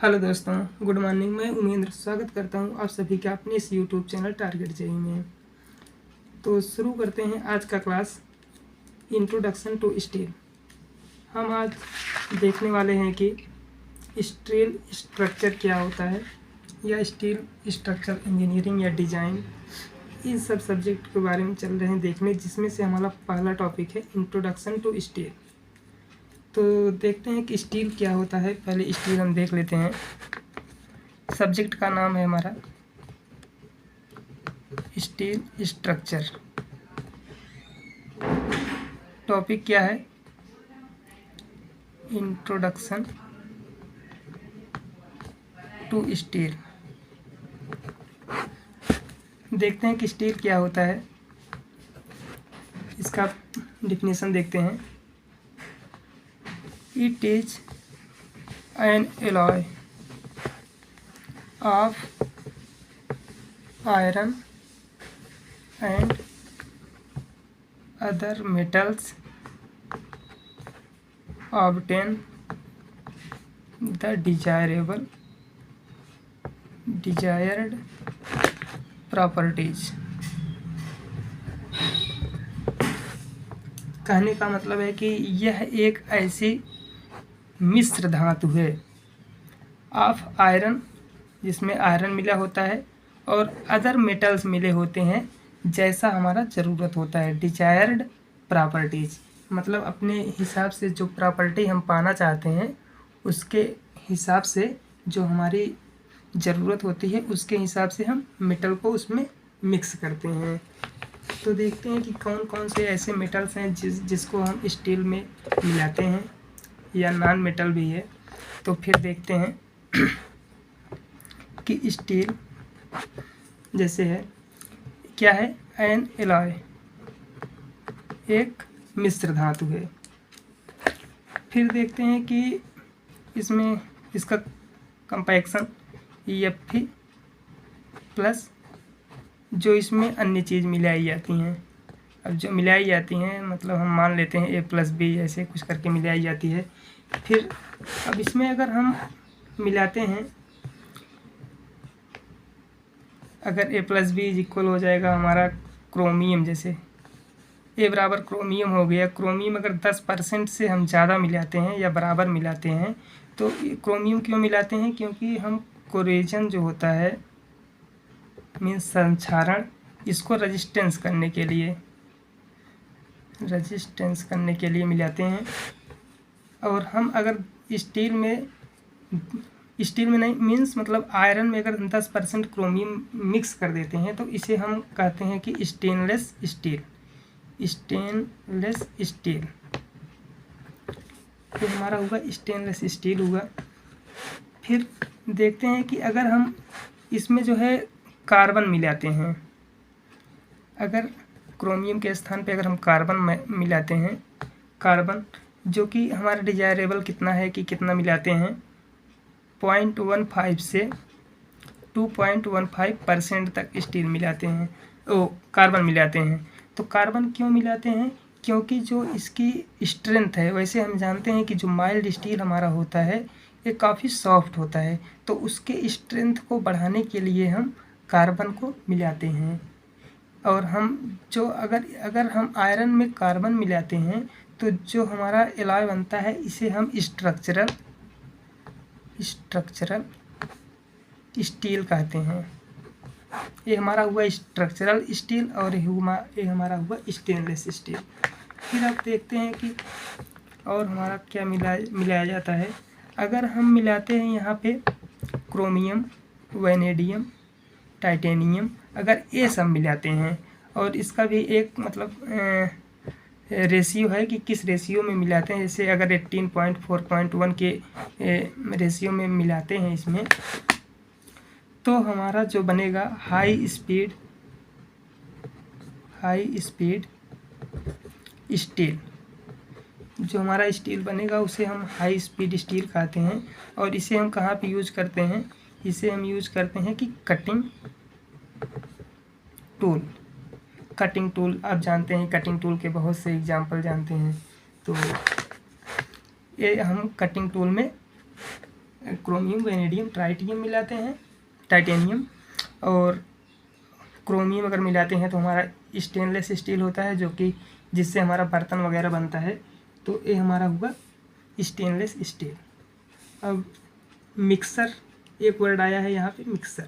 Hello दोस्तों, good morning. मैं उमेंद्र स्वागत करता हूं आप सभी का अपने इस यूट्यूब चैनल टारगेट जेई में। तो शुरू करते हैं आज का क्लास, इंट्रोडक्शन टू स्टील। हम आज देखने वाले हैं कि स्टील स्ट्रक्चर क्या होता है, या स्टील स्ट्रक्चर इंजीनियरिंग या डिज़ाइन, इन सब सब्जेक्ट के बारे में चल रहे हैं देखने, जिसमें से हमारा पहला टॉपिक है इंट्रोडक्शन टू स्टील। तो देखते हैं कि स्टील क्या होता है। पहले स्टील हम देख लेते हैं। सब्जेक्ट का नाम है हमारा स्टील स्ट्रक्चर। टॉपिक क्या है? Introduction to steel. देखते हैं कि स्टील क्या होता है। इसका डिफिनेशन देखते हैं। It is an alloy of iron and other metals obtain the desired properties। कहने का मतलब है कि यह एक ऐसी मिश्र धातु है ऑफ आयरन, जिसमें आयरन मिला होता है, और अदर मेटल्स मिले होते हैं जैसा हमारा ज़रूरत होता है। डिजायर्ड प्रॉपर्टीज़ मतलब अपने हिसाब से जो प्रॉपर्टी हम पाना चाहते हैं उसके हिसाब से, जो हमारी ज़रूरत होती है उसके हिसाब से हम मेटल को उसमें मिक्स करते हैं। तो देखते हैं कि कौन कौन से ऐसे मेटल्स हैं जिसको हम स्टील में मिलाते हैं, या नॉन मेटल भी है। तो फिर देखते हैं कि स्टील जैसे है क्या है, एन एलॉय, एक मिश्र धातु है। फिर देखते हैं कि इसमें इसका कंपैक्शन Fe प्लस जो इसमें अन्य चीज़ मिलाई जाती हैं। अब जो मिलाई जाती हैं मतलब हम मान लेते हैं A+B ऐसे कुछ करके मिलाई जाती है। फिर अब इसमें अगर हम मिलाते हैं, अगर A+B इक्वल हो जाएगा हमारा क्रोमियम, जैसे A बराबर क्रोमियम हो गया। क्रोमियम अगर 10% से हम ज़्यादा मिलाते हैं या बराबर मिलाते हैं, तो क्रोमियम क्यों मिलाते हैं? क्योंकि हम कोरेजन जो होता है मीन्स संक्षारण, इसको रेजिस्टेंस करने के लिए मिलाते हैं। और हम अगर स्टील में नहीं मीन्स मतलब आयरन में अगर 10% क्रोमियम मिक्स कर देते हैं तो इसे हम कहते हैं कि स्टेनलेस स्टील। तो हमारा होगा स्टेनलेस स्टील हुआ। फिर देखते हैं कि अगर हम इसमें जो है कार्बन मिलाते हैं, अगर क्रोमियम के स्थान पे अगर हम कार्बन मिलाते हैं, कार्बन जो कि हमारा डिजायरेबल कितना है कि कितना मिलाते हैं, 0.15 से 2.15% तक स्टील मिलाते हैं, कार्बन मिलाते हैं। तो कार्बन क्यों मिलाते हैं? क्योंकि जो इसकी स्ट्रेंथ है, वैसे हम जानते हैं कि जो माइल्ड स्टील हमारा होता है ये काफ़ी सॉफ्ट होता है, तो उसके स्ट्रेंथ को बढ़ाने के लिए हम कार्बन को मिलाते हैं। और हम जो अगर हम आयरन में कार्बन मिलाते हैं तो जो हमारा एलॉय बनता है इसे हम स्ट्रक्चरल स्टील कहते हैं। ये हमारा हुआ स्ट्रक्चरल स्टील और ये हमारा हुआ स्टेनलेस स्टील। फिर आप देखते हैं कि और हमारा क्या मिलाया जाता है। अगर हम मिलाते हैं यहाँ पे क्रोमियम, वैनेडियम, टाइटेनियम, अगर ये सब मिलाते हैं, और इसका भी एक मतलब रेशियो है कि किस रेशियो में मिलाते हैं। जैसे अगर 18.4.1 के रेशियो में मिलाते हैं इसमें, तो हमारा जो बनेगा हाई स्पीड स्टील, जो हमारा स्टील बनेगा उसे हम हाई स्पीड स्टील कहते हैं। और इसे हम कहाँ पे यूज करते हैं? इसे हम यूज करते हैं कि कटिंग टूल। आप जानते हैं कटिंग टूल के बहुत से एग्जाम्पल जानते हैं। तो ये हम कटिंग टूल में क्रोमियम, वेनेडियम, ट्राइटियम मिलाते हैं, टाइटेनियम, और क्रोमियम अगर मिलाते हैं तो हमारा स्टेनलेस स्टील होता है, जो कि जिससे हमारा बर्तन वगैरह बनता है। तो ये हमारा हुआ स्टेनलेस स्टील। अब मिक्सर एक वर्ड आया है यहाँ पे, मिक्सर।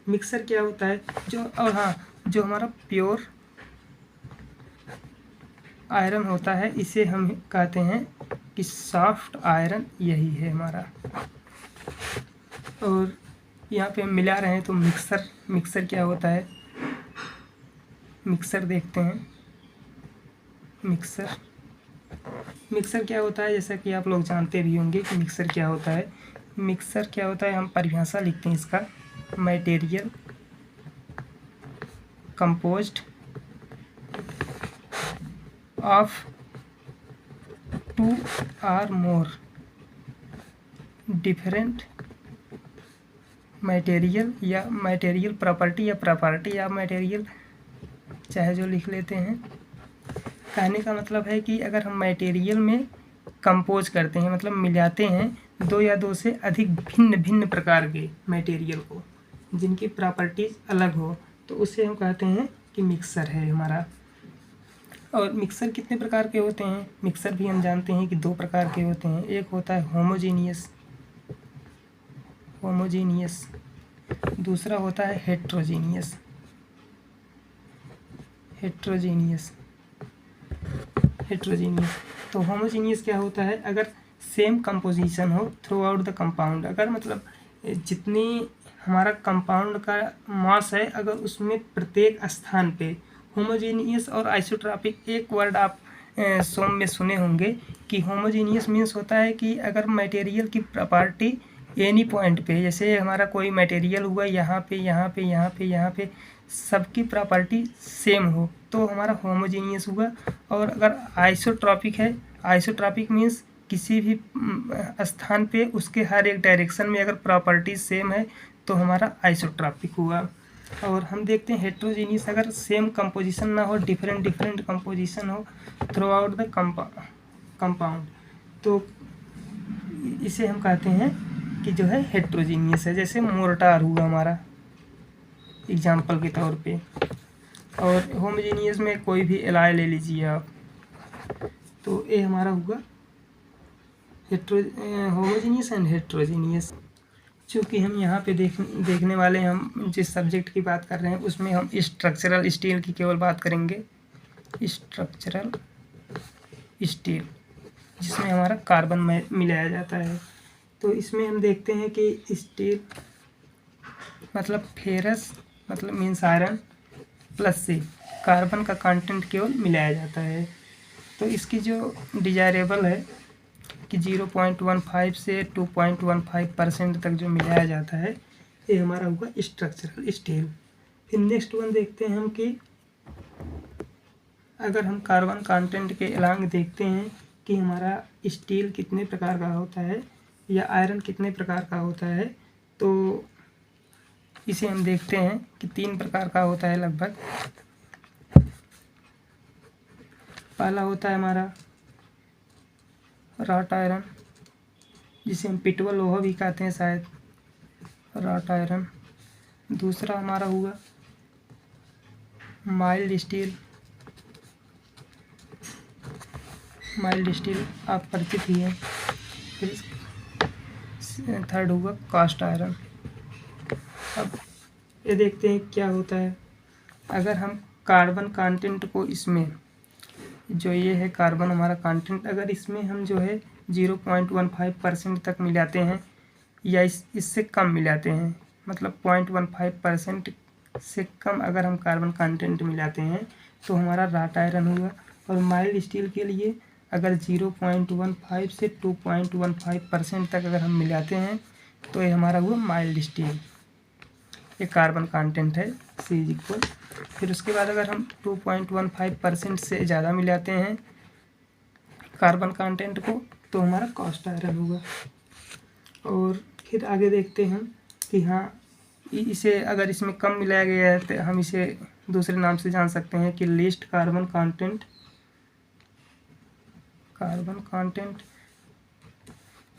मिक्सर क्या होता है? जो, और हाँ, जो हमारा प्योर आयरन होता है इसे हम कहते हैं कि सॉफ्ट आयरन, यही है हमारा। और यहाँ पे हम मिला रहे हैं तो मिक्सर, मिक्सर क्या होता है? मिक्सर देखते हैं। मिक्सर, मिक्सर क्या होता है? जैसा कि आप लोग जानते भी होंगे कि मिक्सर क्या होता है। मिक्सर क्या होता है? हम परिभाषा लिखते हैं इसका, material composed of 2 or more different material, या मटेरियल प्रॉपर्टी, या प्रॉपर्टी या मटेरियल, चाहे जो लिख लेते हैं। कहने का मतलब है कि अगर हम मटेरियल में कंपोज करते हैं, मतलब मिलाते हैं 2 या 2 से अधिक भिन्न भिन्न प्रकार के मटेरियल को, जिनकी प्रॉपर्टीज अलग हो, तो उसे हम कहते हैं कि मिक्सर है हमारा। और मिक्सर कितने प्रकार के होते हैं? मिक्सर भी हम जानते हैं कि 2 प्रकार के होते हैं। एक होता है होमोजीनियस, होमोजीनियस, दूसरा होता है हेट्रोजीनियस, हेट्रोजीनियस, हेट्रोजीनियस। तो होमोजीनियस क्या होता है? अगर सेम कंपोजिशन हो थ्रू आउट द कंपाउंड, अगर मतलब जितनी हमारा कंपाउंड का मास है, अगर उसमें प्रत्येक स्थान पे होमोजीनियस और आइसोट्रॉपिक, एक वर्ड आप सोम में सुने होंगे कि होमोजीनियस मीन्स होता है कि अगर मटेरियल की प्रॉपर्टी एनी पॉइंट पे, जैसे हमारा कोई मटेरियल हुआ यहाँ पे, यहाँ पे, यहाँ पे, यहाँ पे, सबकी प्रॉपर्टी सेम हो, तो हमारा होमोजीनियस हुआ। और अगर आइसोट्रॉपिक है, आइसोट्रॉपिक मीन्स किसी भी स्थान पे उसके हर एक डायरेक्शन में अगर प्रॉपर्टी सेम है तो हमारा आइसोट्रॉपिक हुआ। और हम देखते हैं हेट्रोजीनियस, अगर सेम कंपोजिशन ना हो, डिफरेंट डिफरेंट कंपोजिशन हो थ्रू आउट द कंपाउंड, तो इसे हम कहते हैं कि जो है हेट्रोजीनियस है। जैसे मोर्टार हुआ हमारा एग्जाम्पल के तौर पे। और होमोजीनियस में कोई भी एलॉय ले लीजिए आप, तो ये हमारा हुआ होमोजीनियस एंड हेट्रोजीनियस। चूँकि हम यहाँ पे देखने वाले हैं, हम जिस सब्जेक्ट की बात कर रहे हैं उसमें हम स्ट्रक्चरल स्टील की केवल बात करेंगे, स्ट्रक्चरल स्टील, जिसमें हमारा कार्बन में मिलाया जाता है। तो इसमें हम देखते हैं कि स्टील मतलब फेरस, मतलब मीन्स आयरन, प्लस से कार्बन का कंटेंट केवल मिलाया जाता है। तो इसकी जो डिजायरेबल है कि 0.15 से 2.15% तक जो मिलाया जाता है, ये हमारा हुआ स्ट्रक्चरल स्टील। फिर नेक्स्ट वन देखते हैं हम कि अगर हम कार्बन कंटेंट के अलांग देखते हैं कि हमारा स्टील कितने प्रकार का होता है या आयरन कितने प्रकार का होता है, तो इसे हम देखते हैं कि 3 प्रकार का होता है लगभग। पहला होता है हमारा रॉट आयरन, जिसे हम पिटवा लोहा भी कहते हैं शायद, रॉट आयरन। दूसरा हमारा हुआ माइल्ड स्टील, माइल्ड स्टील आप परिचित ही हैं। फिर थर्ड हुआ कास्ट आयरन। अब ये देखते हैं क्या होता है। अगर हम कार्बन कंटेंट को इसमें, जो ये है कार्बन हमारा कंटेंट, अगर इसमें हम जो है 0.15% तक मिलाते हैं या इससे कम मिलाते हैं, मतलब 0.15% से कम अगर हम कार्बन कंटेंट मिलाते हैं तो हमारा रॉट आयरन हुआ। और माइल्ड स्टील के लिए अगर 0.15 से 2.15% तक अगर हम मिलाते हैं तो ये हमारा हुआ माइल्ड स्टील, ये कार्बन कंटेंट है C=। फिर उसके बाद अगर हम 2.15% से ज़्यादा मिलाते हैं कार्बन कंटेंट को तो हमारा कास्ट आयरन होगा। और फिर आगे देखते हैं कि हाँ, इसे अगर इसमें कम मिलाया गया है तो हम इसे दूसरे नाम से जान सकते हैं कि लीस्ट कार्बन कंटेंट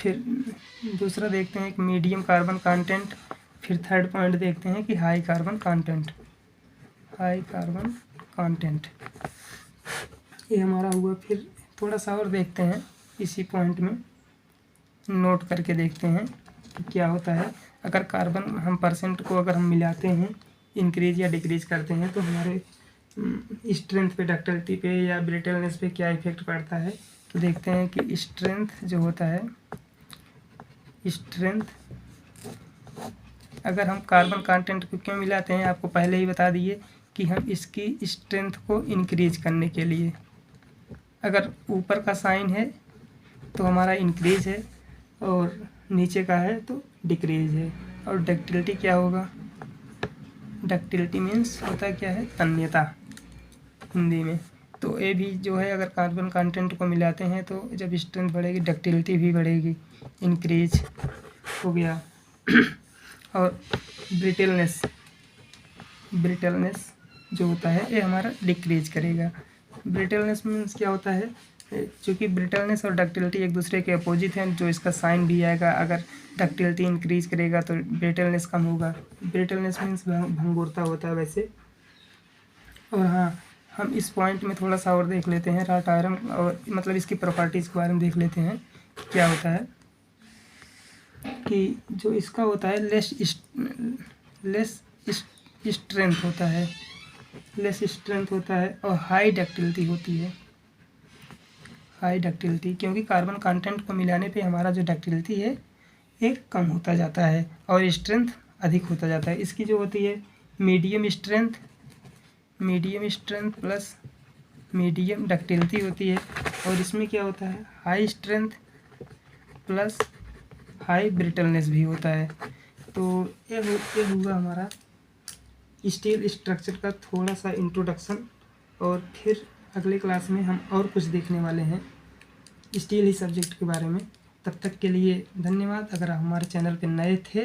फिर दूसरा देखते हैं कि मीडियम कार्बन कंटेंट। फिर थर्ड पॉइंट देखते हैं कि high carbon content. High carbon content ये हमारा हुआ। फिर थोड़ा सा और देखते हैं, इसी पॉइंट में नोट करके देखते हैं कि क्या होता है। अगर कार्बन हम परसेंट को अगर हम मिलाते हैं, इंक्रीज या डिक्रीज करते हैं, तो हमारे स्ट्रेंथ पे, डक्टिलिटी पे या ब्रिटलनेस पे क्या इफेक्ट पड़ता है। तो देखते हैं कि स्ट्रेंथ जो होता है, स्ट्रेंथ अगर हम कार्बन कंटेंट को क्यों मिलाते हैं, आपको पहले ही बता दिए कि हम इसकी स्ट्रेंथ को इंक्रीज करने के लिए। अगर ऊपर का साइन है तो हमारा इंक्रीज है, और नीचे का है तो डिक्रीज है। और डक्टिलिटी क्या होगा, डक्टिलिटी मीन्स होता है क्या है, तन्यता हिंदी में। तो ये भी जो है, अगर कार्बन कंटेंट को मिलाते हैं तो जब स्ट्रेंथ बढ़ेगी डक्टिलिटी भी बढ़ेगी, इंक्रीज हो गया। और ब्रिटलनेस, ब्रिटलनेस जो होता है ये हमारा डिक्रीज करेगा। ब्रिटलनेस मीन्स क्या होता है, चूँकि ब्रिटलनेस और डक्टिलिटी एक दूसरे के अपोजिट हैं, जो इसका साइन भी आएगा। अगर डक्टिलिटी इंक्रीज करेगा तो ब्रिटलनेस कम होगा। ब्रिटलनेस मीन्स भंगुरता होता है वैसे। और हाँ, हम इस पॉइंट में थोड़ा सा और देख लेते हैं रॉट आयरन, और मतलब इसकी प्रॉपर्टीज़ के बारे में देख लेते हैं। क्या होता है कि जो इसका होता है लेस स्ट्रेंथ होता है, लेस स्ट्रेंथ होता है, और हाई डक्टिलिटी होती है। हाई डक्टिलिटी क्योंकि कार्बन कंटेंट को मिलाने पे हमारा जो डक्टिलिटी है एक कम होता जाता है और स्ट्रेंथ अधिक होता जाता है। इसकी जो होती है medium strength, medium strength plus medium ductility होती है। और इसमें क्या होता है, high strength plus high brittleness भी होता है। तो ये हुआ हमारा स्टील स्ट्रक्चर का थोड़ा सा इंट्रोडक्शन। और फिर अगले क्लास में हम और कुछ देखने वाले हैं स्टील ही सब्जेक्ट के बारे में। तब तक के लिए धन्यवाद। अगर आप हमारे चैनल पे नए थे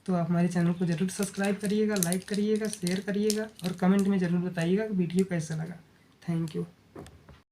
तो आप हमारे चैनल को ज़रूर सब्सक्राइब करिएगा, लाइक करिएगा, शेयर करिएगा, और कमेंट में ज़रूर बताइएगा कि वीडियो कैसा लगा। Thank you.